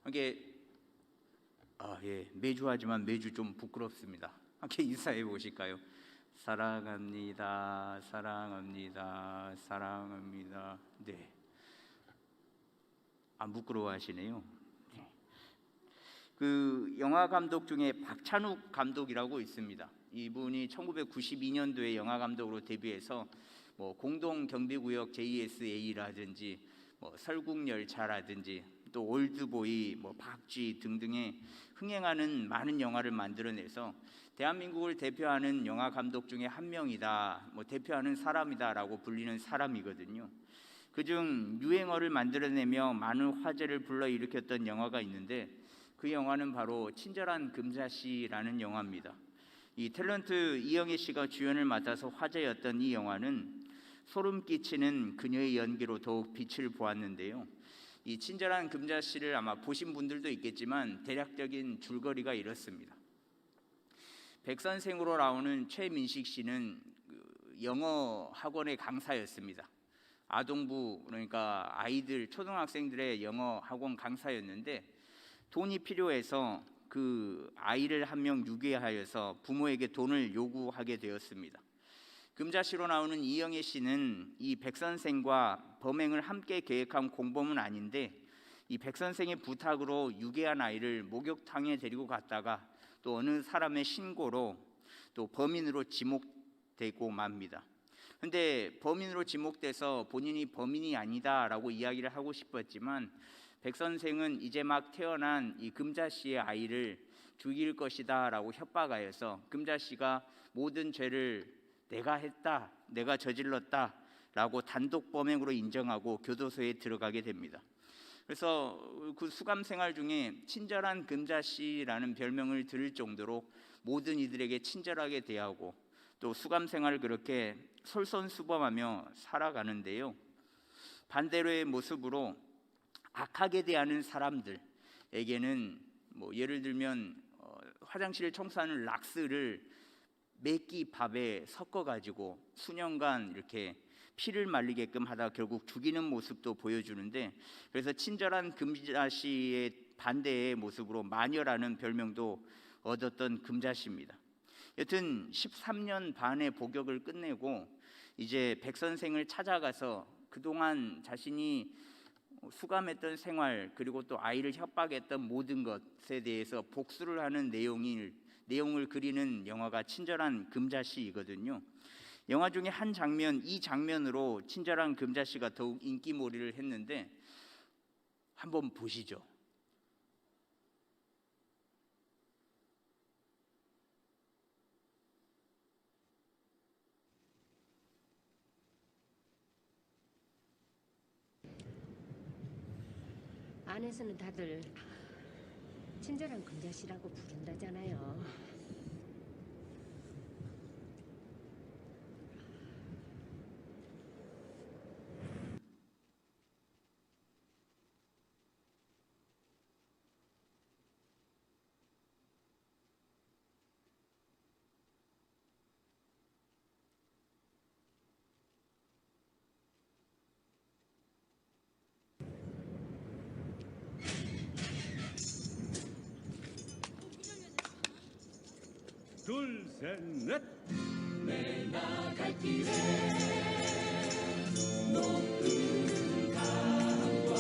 이게 매주 하지만 매주 좀 부끄럽습니다. 함께 인사해 보실까요? 사랑합니다, 사랑합니다, 사랑합니다. 네, 안 부끄러워하시네요. 네. 그 영화 감독 중에 박찬욱 감독이라고 있습니다. 이분이 1992년도에 영화 감독으로 데뷔해서 공동 경비구역 JSA라든지 설국열차라든지 또 올드보이, 박쥐 등등의 흥행하는 많은 영화를 만들어내서 대한민국을 대표하는 영화 감독 중에 한 명이다, 대표하는 사람이다라고 불리는 사람이거든요. 그중 유행어를 만들어내며 많은 화제를 불러일으켰던 영화가 있는데 그 영화는 바로 친절한 금자씨라는 영화입니다. 이 탤런트 이영애 씨가 주연을 맡아서 화제였던 이 영화는 소름 끼치는 그녀의 연기로 더욱 빛을 보았는데요. 이 친절한 금자씨를 아마 보신 분들도 있겠지만 대략적인 줄거리가 이렇습니다. 백선생으로 나오는 최민식 씨는 영어 학원의 강사였습니다. 아동부, 그러니까 아이들, 초등학생들의 영어 학원 강사였는데 돈이 필요해서 그 아이를 한 명 유괴하여서 부모에게 돈을 요구하게 되었습니다. 금자씨로 나오는 이영애 씨는 이 백선생과 범행을 함께 계획한 공범은 아닌데 이 백선생의 부탁으로 유괴한 아이를 목욕탕에 데리고 갔다가 또 어느 사람의 신고로 또 범인으로 지목되고 맙니다. 근데 범인으로 지목돼서 본인이 범인이 아니다라고 이야기를 하고 싶었지만 백선생은 이제 막 태어난 이 금자씨의 아이를 죽일 것이다 라고 협박하여서 금자씨가 모든 죄를 내가 했다, 내가 저질렀다 라고 단독 범행으로 인정하고 교도소에 들어가게 됩니다. 그래서 그 수감 생활 중에 친절한 금자씨라는 별명을 들을 정도로 모든 이들에게 친절하게 대하고 또 수감 생활을 그렇게 솔선수범하며 살아가는데요. 반대로의 모습으로 악하게 대하는 사람들에게는 예를 들면 화장실을 청소하는 락스를 매끼 밥에 섞어가지고 수년간 이렇게 피를 말리게끔 하다 결국 죽이는 모습도 보여주는데, 그래서 친절한 금자씨의 반대의 모습으로 마녀라는 별명도 얻었던 금자씨입니다. 여튼 13년 반의 복역을 끝내고 이제 백선생을 찾아가서 그동안 자신이 수감했던 생활 그리고 또 아이를 협박했던 모든 것에 대해서 복수를 하는 내용을 그리는 영화가 친절한 금자씨이거든요. 영화 중에 한 장면, 이 장면으로 친절한 금자씨가 더욱 인기몰이를 했는데 한번 보시죠. 안에서는 다들 친절한 금자씨라고 부른다잖아요. 둘, 셋, 넷. 내 나갈 길에 높은 강과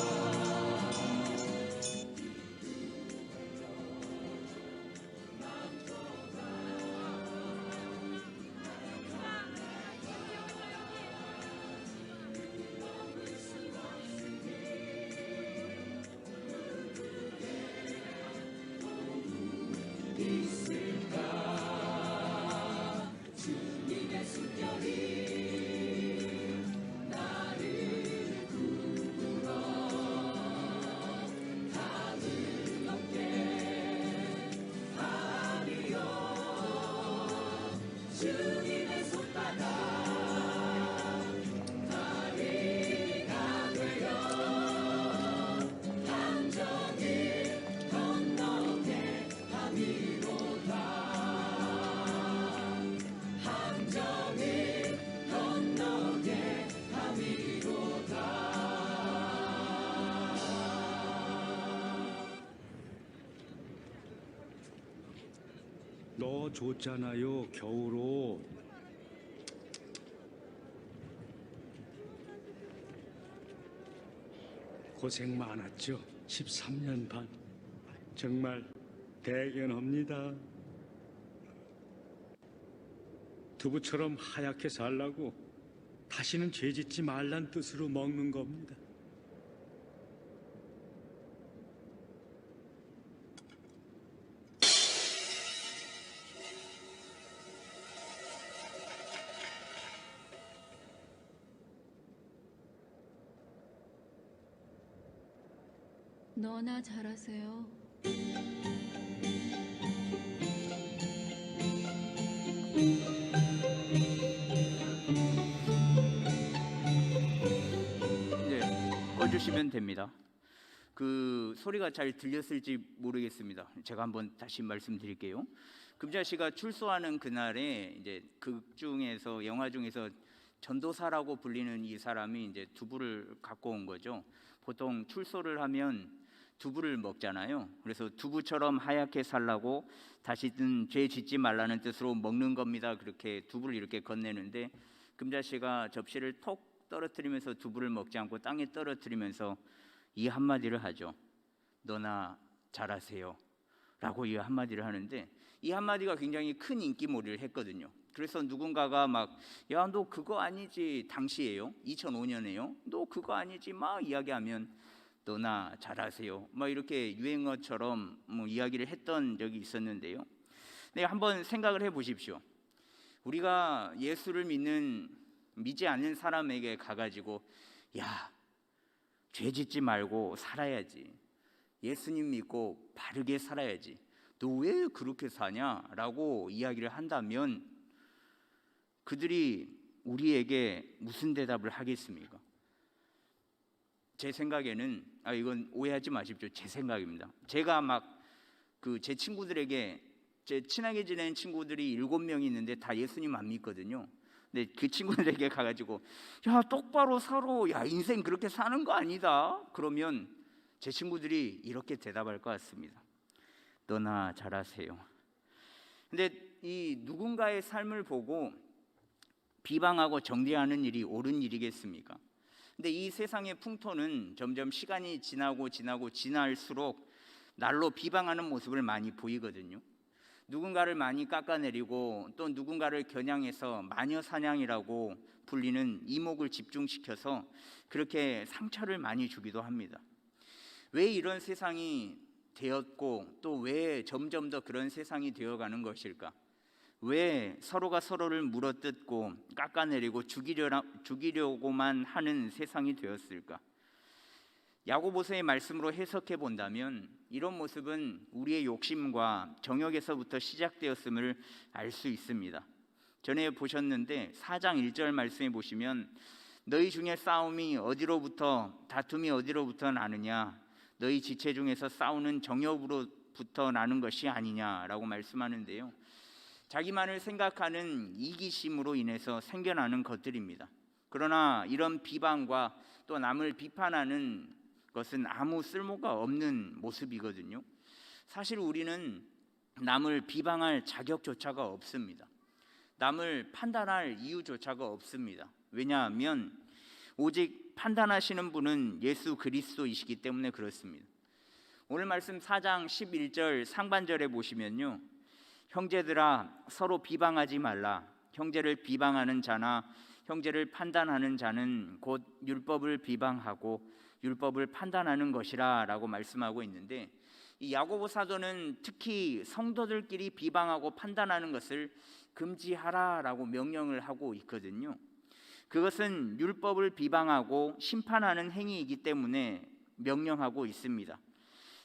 있을까 주님의 숨결이 줬잖아요, 겨우로. 고생 많았죠, 13년 반. 정말 대견합니다. 두부처럼 하얗게 살라고 다시는 죄 짓지 말란 뜻으로 먹는 겁니다. 너나 잘하세요. 네, 꺼주시면 됩니다. 그 소리가 잘 들렸을지 모르겠습니다. 제가 한번 다시 말씀드릴게요. 금자 씨가 출소하는 그날에 이제 극 중에서 영화 중에서 전도사라고 불리는 이 사람이 이제 두부를 갖고 온 거죠. 보통 출소를 하면 두부를 먹잖아요. 그래서 두부처럼 하얗게 살라고 다시는 죄 짓지 말라는 뜻으로 먹는 겁니다. 그렇게 두부를 이렇게 건네는데 금자 씨가 접시를 톡 떨어뜨리면서 두부를 먹지 않고 땅에 떨어뜨리면서 이 한마디를 하죠. 너나 잘하세요 라고 이 한마디를 하는데, 이 한마디가 굉장히 큰 인기몰이를 했거든요. 그래서 누군가가 막 야 너 그거 아니지, 당시에요 2005년에요 너 그거 아니지 막 이야기하면 너나 잘하세요 막 이렇게 유행어처럼 뭐 이야기를 했던 적이 있었는데요. 네, 한번 생각을 해보십시오. 우리가 예수를 믿지 않는 사람에게 가가지고 야 죄 짓지 말고 살아야지, 예수님 믿고 바르게 살아야지, 너 왜 그렇게 사냐라고 이야기를 한다면 그들이 우리에게 무슨 대답을 하겠습니까? 제 생각에는 이건 오해하지 마십시오. 제 생각입니다. 제가 막 제 친구들에게, 제 친하게 지내는 친구들이 7명이 있는데 다 예수님 안 믿거든요. 근데 그 친구들에게 가가지고 야 똑바로 살아, 야 인생 그렇게 사는 거 아니다 그러면 제 친구들이 이렇게 대답할 것 같습니다. 너나 잘하세요. 근데 이 누군가의 삶을 보고 비방하고 정죄하는 일이 옳은 일이겠습니까? 근데 이 세상의 풍토는 점점 시간이 지날수록 날로 비방하는 모습을 많이 보이거든요. 누군가를 많이 깎아내리고 또 누군가를 겨냥해서 마녀 사냥이라고 불리는 이목을 집중시켜서 그렇게 상처를 많이 주기도 합니다. 왜 이런 세상이 되었고 또 왜 점점 더 그런 세상이 되어가는 것일까? 왜 서로가 서로를 물어뜯고 깎아내리고 죽이려고만 하는 세상이 되었을까? 야고보서의 말씀으로 해석해 본다면 이런 모습은 우리의 욕심과 정욕에서부터 시작되었음을 알 수 있습니다. 전에 보셨는데 4장 1절 말씀에 보시면 너희 중에 다툼이 어디로부터 나느냐, 너희 지체 중에서 싸우는 정욕으로부터 나는 것이 아니냐라고 말씀하는데요. 자기만을 생각하는 이기심으로 인해서 생겨나는 것들입니다. 그러나 이런 비방과 또 남을 비판하는 것은 아무 쓸모가 없는 모습이거든요. 사실 우리는 남을 비방할 자격조차가 없습니다. 남을 판단할 이유조차가 없습니다. 왜냐하면 오직 판단하시는 분은 예수 그리스도이시기 때문에 그렇습니다. 오늘 말씀 4장 11절 상반절에 보시면요, 형제들아 서로 비방하지 말라. 형제를 비방하는 자나 형제를 판단하는 자는 곧 율법을 비방하고 율법을 판단하는 것이라 라고 말씀하고 있는데, 이 야고보 사도는 특히 성도들끼리 비방하고 판단하는 것을 금지하라 라고 명령을 하고 있거든요. 그것은 율법을 비방하고 심판하는 행위이기 때문에 명령하고 있습니다.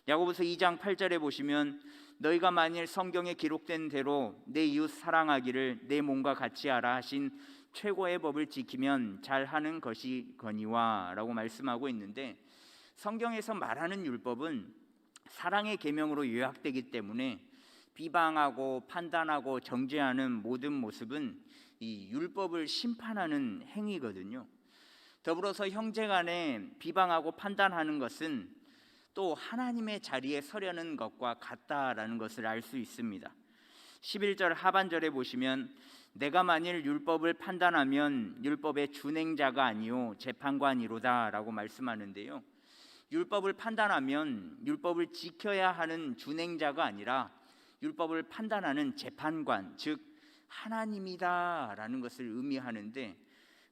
야고보서 2장 8절에 보시면 너희가 만일 성경에 기록된 대로 내 이웃 사랑하기를 내 몸과 같이 하라 하신 최고의 법을 지키면 잘하는 것이거니와 라고 말씀하고 있는데, 성경에서 말하는 율법은 사랑의 계명으로 요약되기 때문에 비방하고 판단하고 정죄하는 모든 모습은 이 율법을 심판하는 행위거든요. 더불어서 형제간에 비방하고 판단하는 것은 또 하나님의 자리에 서려는 것과 같다라는 것을 알 수 있습니다. 11절 하반절에 보시면 내가 만일 율법을 판단하면 율법의 준행자가 아니요 재판관이로다라고 말씀하는데요. 율법을 판단하면 율법을 지켜야 하는 준행자가 아니라 율법을 판단하는 재판관, 즉 하나님이다라는 것을 의미하는데,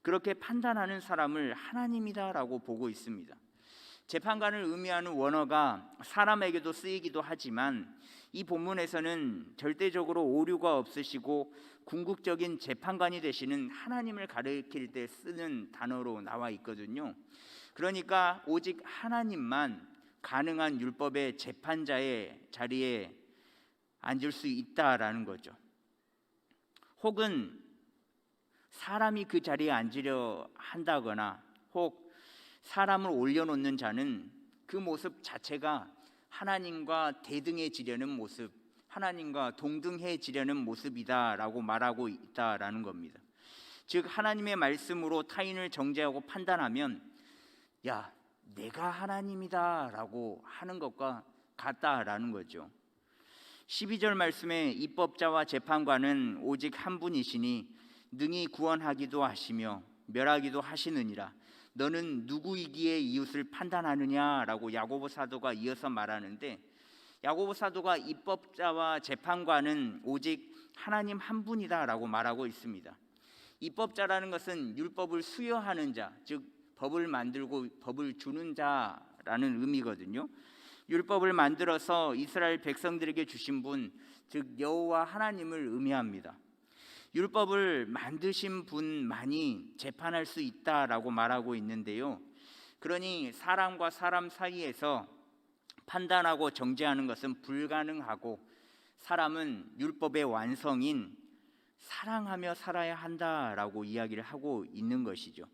그렇게 판단하는 사람을 하나님이다라고 보고 있습니다. 재판관을 의미하는 원어가 사람에게도 쓰이기도 하지만 이 본문에서는 절대적으로 오류가 없으시고 궁극적인 재판관이 되시는 하나님을 가리킬 때 쓰는 단어로 나와 있거든요. 그러니까 오직 하나님만 가능한 율법의 재판자의 자리에 앉을 수 있다라는 거죠. 혹은 사람이 그 자리에 앉으려 한다거나 혹 사람을 올려놓는 자는 그 모습 자체가 하나님과 대등해지려는 모습, 하나님과 동등해지려는 모습이다라고 말하고 있다라는 겁니다. 즉 하나님의 말씀으로 타인을 정죄하고 판단하면 야, 내가 하나님이다라고 하는 것과 같다라는 거죠. 12절 말씀에 입법자와 재판관은 오직 한 분이시니 능히 구원하기도 하시며 멸하기도 하시느니라. 너는 누구이기에 이웃을 판단하느냐라고 야고보 사도가 이어서 말하는데, 야고보 사도가 입법자와 재판관은 오직 하나님 한 분이다라고 말하고 있습니다. 입법자라는 것은 율법을 수여하는 자, 즉 법을 만들고 법을 주는 자라는 의미거든요. 율법을 만들어서 이스라엘 백성들에게 주신 분, 즉 여호와 하나님을 의미합니다. 율법을 만드신 분만이 재판할 수 있다라고 말하고 있는데요. 그러니 사람과 사람 사이에서 판단하고 정죄하는 것은 불가능하고, 사람은 율법의 완성인 사랑하며 살아야 한다라고 이야기를 하고 있는 것이죠.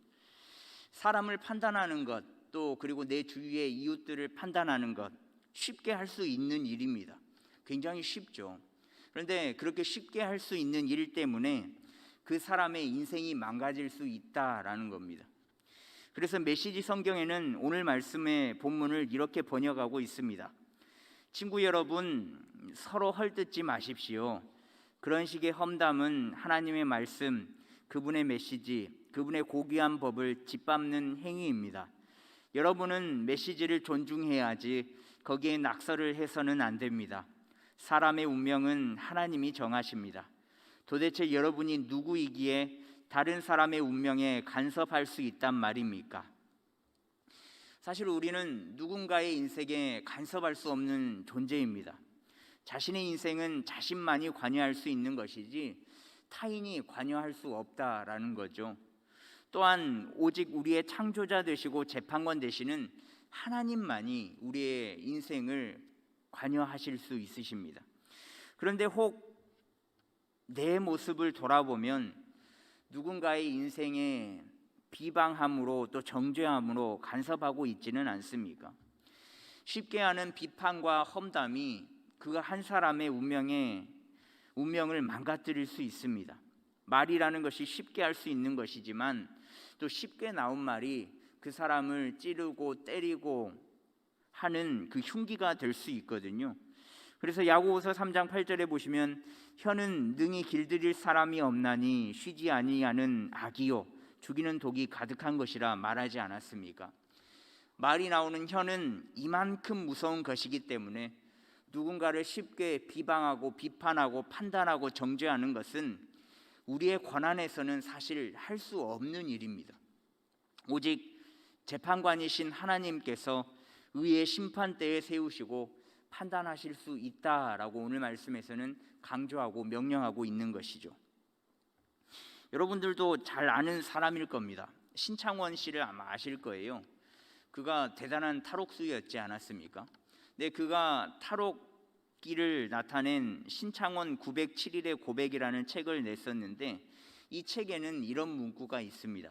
사람을 판단하는 것, 또 그리고 내 주위의 이웃들을 판단하는 것, 쉽게 할 수 있는 일입니다. 굉장히 쉽죠. 그런데 그렇게 쉽게 할 수 있는 일 때문에 그 사람의 인생이 망가질 수 있다라는 겁니다. 그래서 메시지 성경에는 오늘 말씀의 본문을 이렇게 번역하고 있습니다. 친구 여러분, 서로 헐뜯지 마십시오. 그런 식의 험담은 하나님의 말씀, 그분의 메시지, 그분의 고귀한 법을 짓밟는 행위입니다. 여러분은 메시지를 존중해야지 거기에 낙서를 해서는 안 됩니다. 사람의 운명은 하나님이 정하십니다. 도대체 여러분이 누구이기에 다른 사람의 운명에 간섭할 수 있단 말입니까? 사실 우리는 누군가의 인생에 간섭할 수 없는 존재입니다. 자신의 인생은 자신만이 관여할 수 있는 것이지 타인이 관여할 수 없다라는 거죠. 또한 오직 우리의 창조자 되시고 재판관 되시는 하나님만이 우리의 인생을 관여하실 수 있으십니다. 그런데 혹 내 모습을 돌아보면 누군가의 인생에 비방함으로 또 정죄함으로 간섭하고 있지는 않습니까? 쉽게 하는 비판과 험담이 그 한 사람의 운명을 망가뜨릴 수 있습니다. 말이라는 것이 쉽게 할 수 있는 것이지만 또 쉽게 나온 말이 그 사람을 찌르고 때리고 하는 그 흉기가 될 수 있거든요. 그래서 야고보서 3장 8절에 보시면 혀는 능히 길들일 사람이 없나니 쉬지 아니하는 악이요 죽이는 독이 가득한 것이라 말하지 않았습니까? 말이 나오는 혀는 이만큼 무서운 것이기 때문에 누군가를 쉽게 비방하고 비판하고 판단하고 정죄하는 것은 우리의 권한에서는 사실 할 수 없는 일입니다. 오직 재판관이신 하나님께서 의의 심판대에 세우시고 판단하실 수 있다라고 오늘 말씀에서는 강조하고 명령하고 있는 것이죠. 여러분들도 잘 아는 사람일 겁니다. 신창원 씨를 아마 아실 거예요. 그가 대단한 탈옥수였지 않았습니까? 근데 그가 탈옥기를 나타낸 신창원 907일의 고백이라는 책을 냈었는데, 이 책에는 이런 문구가 있습니다.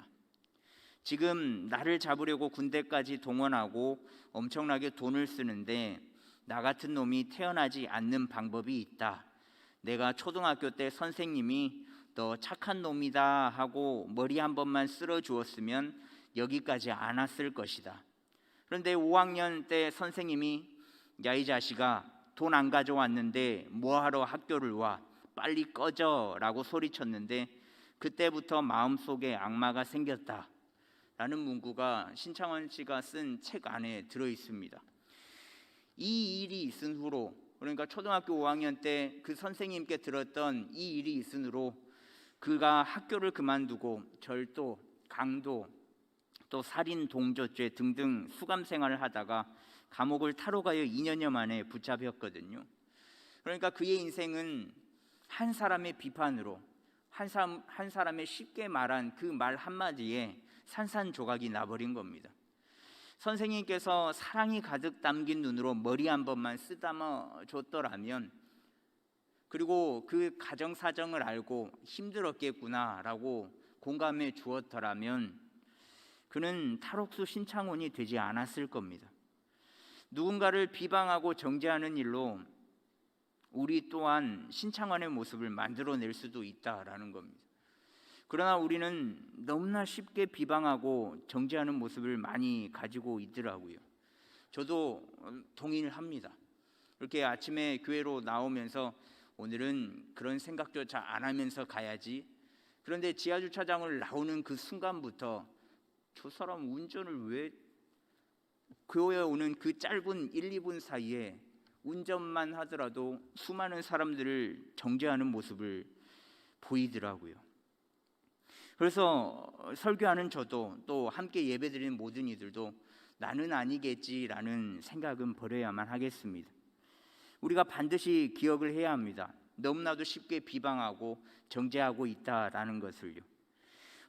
지금 나를 잡으려고 군대까지 동원하고 엄청나게 돈을 쓰는데 나 같은 놈이 태어나지 않는 방법이 있다. 내가 초등학교 때 선생님이 너 착한 놈이다 하고 머리 한 번만 쓸어 주었으면 여기까지 안 왔을 것이다. 그런데 5학년 때 선생님이 야 이 자식아 돈 안 가져왔는데 뭐하러 학교를 와? 빨리 꺼져라고 소리쳤는데 그때부터 마음속에 악마가 생겼다라는 문구가 신창원 씨가 쓴 책 안에 들어 있습니다. 이 일이 있은 후로, 그러니까 초등학교 5학년 때 그 선생님께 들었던 이 일이 있은 후로 그가 학교를 그만두고 절도, 강도, 또 살인, 동조죄 등등 수감 생활을 하다가 감옥을 타러 가여 2년여 만에 붙잡혔거든요. 그러니까 그의 인생은 한 사람의 비판으로, 한 사람의 쉽게 말한 그 말 한마디에 산산조각이 나버린 겁니다. 선생님께서 사랑이 가득 담긴 눈으로 머리 한 번만 쓰다듬어 줬더라면, 그리고 그 가정 사정을 알고 힘들었겠구나라고 공감해 주었더라면 그는 탈옥수 신창원이 되지 않았을 겁니다. 누군가를 비방하고 정죄하는 일로 우리 또한 신창원의 모습을 만들어낼 수도 있다라는 겁니다. 그러나 우리는 너무나 쉽게 비방하고 정죄하는 모습을 많이 가지고 있더라고요. 저도 동의를 합니다. 이렇게 아침에 교회로 나오면서 오늘은 그런 생각조차 안 하면서 가야지. 그런데 지하주차장을 나오는 그 순간부터 저 사람 운전을 왜, 교회에 오는 그 짧은 1, 2분 사이에 운전만 하더라도 수많은 사람들을 정죄하는 모습을 보이더라고요. 그래서 설교하는 저도 또 함께 예배드리는 모든 이들도 나는 아니겠지라는 생각은 버려야만 하겠습니다. 우리가 반드시 기억을 해야 합니다. 너무나도 쉽게 비방하고 정죄하고 있다라는 것을요.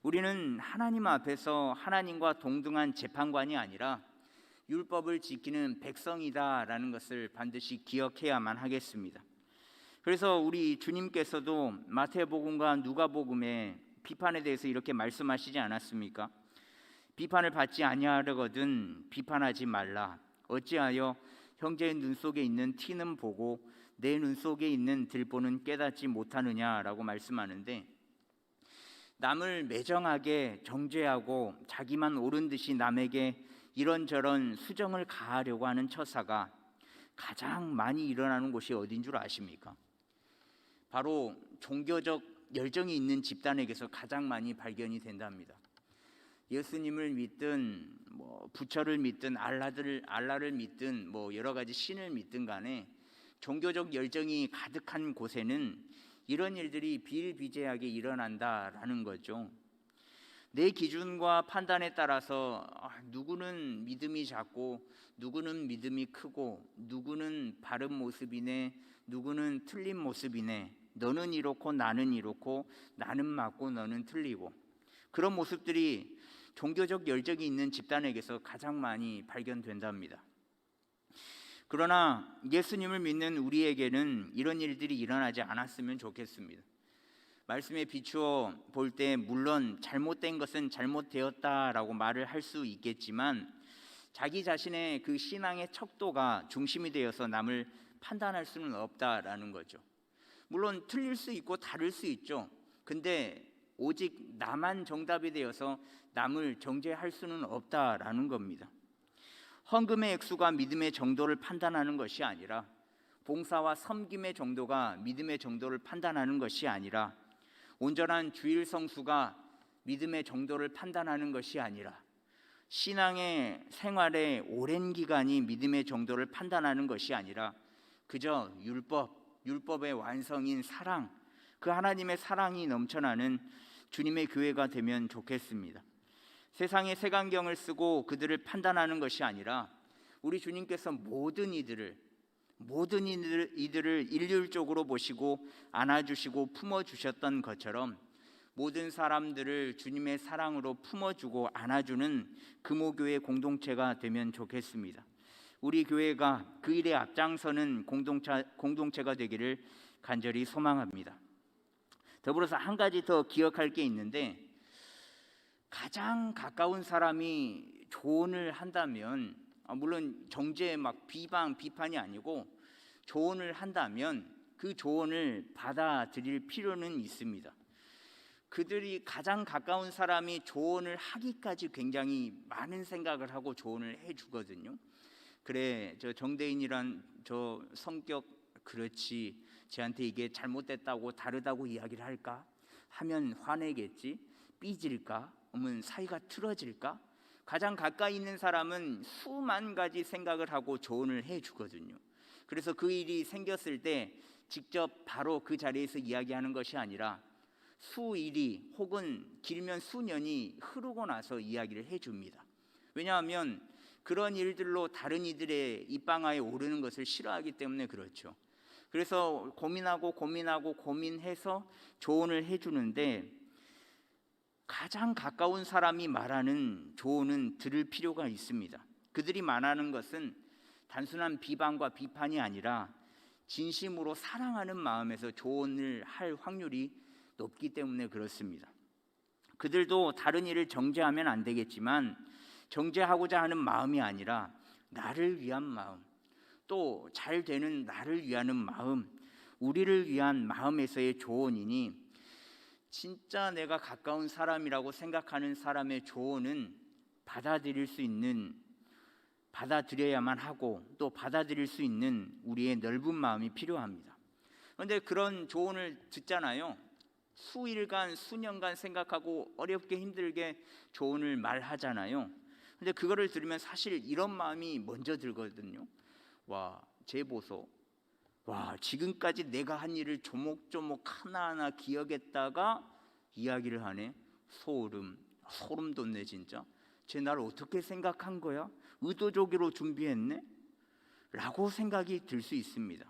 우리는 하나님 앞에서 하나님과 동등한 재판관이 아니라 율법을 지키는 백성이다라는 것을 반드시 기억해야만 하겠습니다. 그래서 우리 주님께서도 마태복음과 누가복음에 비판에 대해서 이렇게 말씀하시지 않았습니까? 비판을 받지 아니하려거든 비판하지 말라. 어찌하여 형제의 눈 속에 있는 티는 보고 내 눈 속에 있는 들보는 깨닫지 못하느냐라고 말씀하는데, 남을 매정하게 정죄하고 자기만 옳은 듯이 남에게 이런저런 수정을 가하려고 하는 처사가 가장 많이 일어나는 곳이 어딘 줄 아십니까? 바로 종교적 열정이 있는 집단에게서 가장 많이 발견이 된답니다. 예수님을 믿든 부처를 믿든 알라를 믿든 여러 가지 신을 믿든 간에 종교적 열정이 가득한 곳에는 이런 일들이 비일비재하게 일어난다라는 거죠. 내 기준과 판단에 따라서 누구는 믿음이 작고 누구는 믿음이 크고 누구는 바른 모습이네, 누구는 틀린 모습이네, 너는 이렇고 나는 이렇고, 나는 맞고 너는 틀리고, 그런 모습들이 종교적 열정이 있는 집단에게서 가장 많이 발견된답니다. 그러나 예수님을 믿는 우리에게는 이런 일들이 일어나지 않았으면 좋겠습니다. 말씀에 비추어 볼 때 물론 잘못된 것은 잘못되었다라고 말을 할 수 있겠지만 자기 자신의 그 신앙의 척도가 중심이 되어서 남을 판단할 수는 없다라는 거죠. 물론 틀릴 수 있고 다를 수 있죠. 근데 오직 나만 정답이 되어서 남을 정죄할 수는 없다라는 겁니다. 헌금의 액수가 믿음의 정도를 판단하는 것이 아니라, 봉사와 섬김의 정도가 믿음의 정도를 판단하는 것이 아니라, 온전한 주일 성수가 믿음의 정도를 판단하는 것이 아니라, 신앙의 생활의 오랜 기간이 믿음의 정도를 판단하는 것이 아니라 그저 율법의 완성인 사랑, 그 하나님의 사랑이 넘쳐나는 주님의 교회가 되면 좋겠습니다. 세상의 색안경을 쓰고 그들을 판단하는 것이 아니라 우리 주님께서 모든 이들을 일률적으로 보시고 안아주시고 품어주셨던 것처럼 모든 사람들을 주님의 사랑으로 품어주고 안아주는 금오교회 공동체가 되면 좋겠습니다. 우리 교회가 그 일에 앞장서는 공동체가 되기를 간절히 소망합니다. 더불어서 한 가지 더 기억할 게 있는데, 가장 가까운 사람이 조언을 한다면, 물론 정죄 비판이 아니고 조언을 한다면 그 조언을 받아들일 필요는 있습니다. 그들이 가장 가까운 사람이 조언을 하기까지 굉장히 많은 생각을 하고 조언을 해주거든요. 그래, 저 정대인이란 저 성격 그렇지, 쟤한테 이게 잘못됐다고 다르다고 이야기를 할까? 하면 화내겠지? 삐질까? 그러면 사이가 틀어질까? 가장 가까이 있는 사람은 수만 가지 생각을 하고 조언을 해주거든요. 그래서 그 일이 생겼을 때 직접 바로 그 자리에서 이야기하는 것이 아니라 수일이 혹은 길면 수년이 흐르고 나서 이야기를 해줍니다. 왜냐하면 그런 일들로 다른 이들의 입방아에 오르는 것을 싫어하기 때문에 그렇죠. 그래서 고민해서 조언을 해주는데 가장 가까운 사람이 말하는 조언은 들을 필요가 있습니다. 그들이 말하는 것은 단순한 비방과 비판이 아니라 진심으로 사랑하는 마음에서 조언을 할 확률이 높기 때문에 그렇습니다. 그들도 다른 일을 정죄하면 안 되겠지만 정죄하고자 하는 마음이 아니라 나를 위한 마음, 또 잘 되는 나를 위하는 마음, 우리를 위한 마음에서의 조언이니 진짜 내가 가까운 사람이라고 생각하는 사람의 조언은 받아들여야만 하고 또 받아들일 수 있는 우리의 넓은 마음이 필요합니다. 그런데 그런 조언을 듣잖아요. 수일간 수년간 생각하고 어렵게 힘들게 조언을 말하잖아요. 근데 그거를 들으면 사실 이런 마음이 먼저 들거든요. 와, 쟤 보소. 와, 지금까지 내가 한 일을 조목조목 하나하나 기억했다가 이야기를 하네. 소름 돋네 진짜. 쟤 나를 어떻게 생각한 거야? 의도적으로 준비했네? 라고 생각이 들 수 있습니다.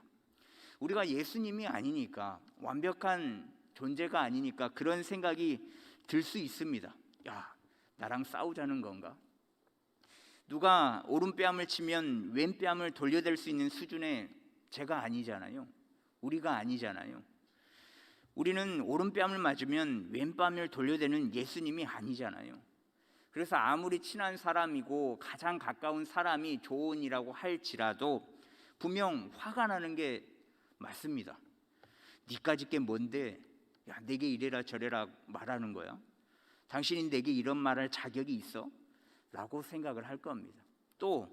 우리가 예수님이 아니니까, 완벽한 존재가 아니니까 그런 생각이 들 수 있습니다. 야, 나랑 싸우자는 건가? 누가 오른뺨을 치면 왼뺨을 돌려댈 수 있는 수준의 제가 아니잖아요. 우리가 아니잖아요. 우리는 오른뺨을 맞으면 왼뺨을 돌려대는 예수님이 아니잖아요. 그래서 아무리 친한 사람이고 가장 가까운 사람이 조언이라고 할지라도 분명 화가 나는 게 맞습니다. 니까짓 게 뭔데 야, 내게 이래라 저래라 말하는 거야? 당신이 내게 이런 말할 자격이 있어? 라고 생각을 할 겁니다. 또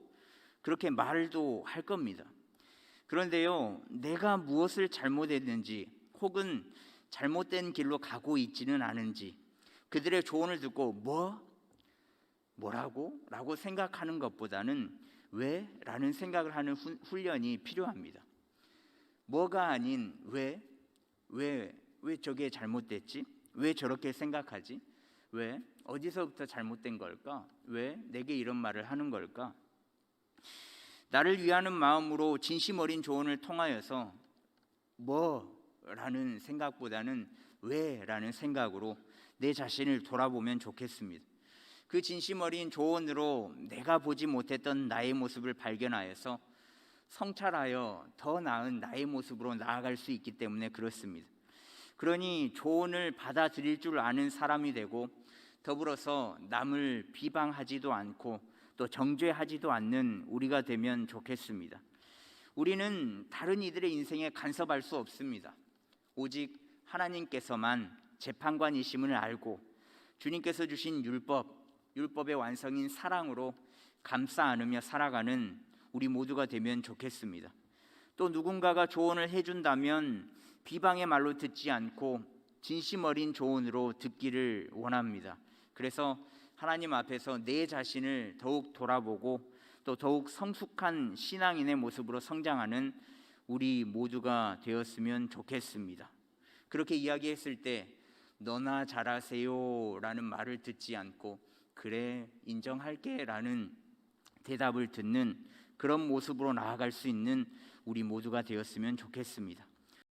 그렇게 말도 할 겁니다. 그런데요, 내가 무엇을 잘못했는지 혹은 잘못된 길로 가고 있지는 않은지 그들의 조언을 듣고 뭐라고? 라고 생각하는 것보다는 왜? 라는 생각을 하는 훈련이 필요합니다. 뭐가 아닌 왜 저게 잘못됐지? 왜 저렇게 생각하지? 왜? 어디서부터 잘못된 걸까? 왜 내게 이런 말을 하는 걸까? 나를 위하는 마음으로 진심 어린 조언을 통하여서 뭐라는 생각보다는 왜라는 생각으로 내 자신을 돌아보면 좋겠습니다. 그 진심 어린 조언으로 내가 보지 못했던 나의 모습을 발견하여서 성찰하여 더 나은 나의 모습으로 나아갈 수 있기 때문에 그렇습니다. 그러니 조언을 받아들일 줄 아는 사람이 되고 더불어서 남을 비방하지도 않고 또 정죄하지도 않는 우리가 되면 좋겠습니다. 우리는 다른 이들의 인생에 간섭할 수 없습니다. 오직 하나님께서만 재판관이심을 알고 주님께서 주신 율법의 완성인 사랑으로 감싸 안으며 살아가는 우리 모두가 되면 좋겠습니다. 또 누군가가 조언을 해준다면 비방의 말로 듣지 않고 진심 어린 조언으로 듣기를 원합니다. 그래서 하나님 앞에서 내 자신을 더욱 돌아보고 또 더욱 성숙한 신앙인의 모습으로 성장하는 우리 모두가 되었으면 좋겠습니다. 그렇게 이야기했을 때 너나 잘하세요 라는 말을 듣지 않고 그래 인정할게 라는 대답을 듣는 그런 모습으로 나아갈 수 있는 우리 모두가 되었으면 좋겠습니다.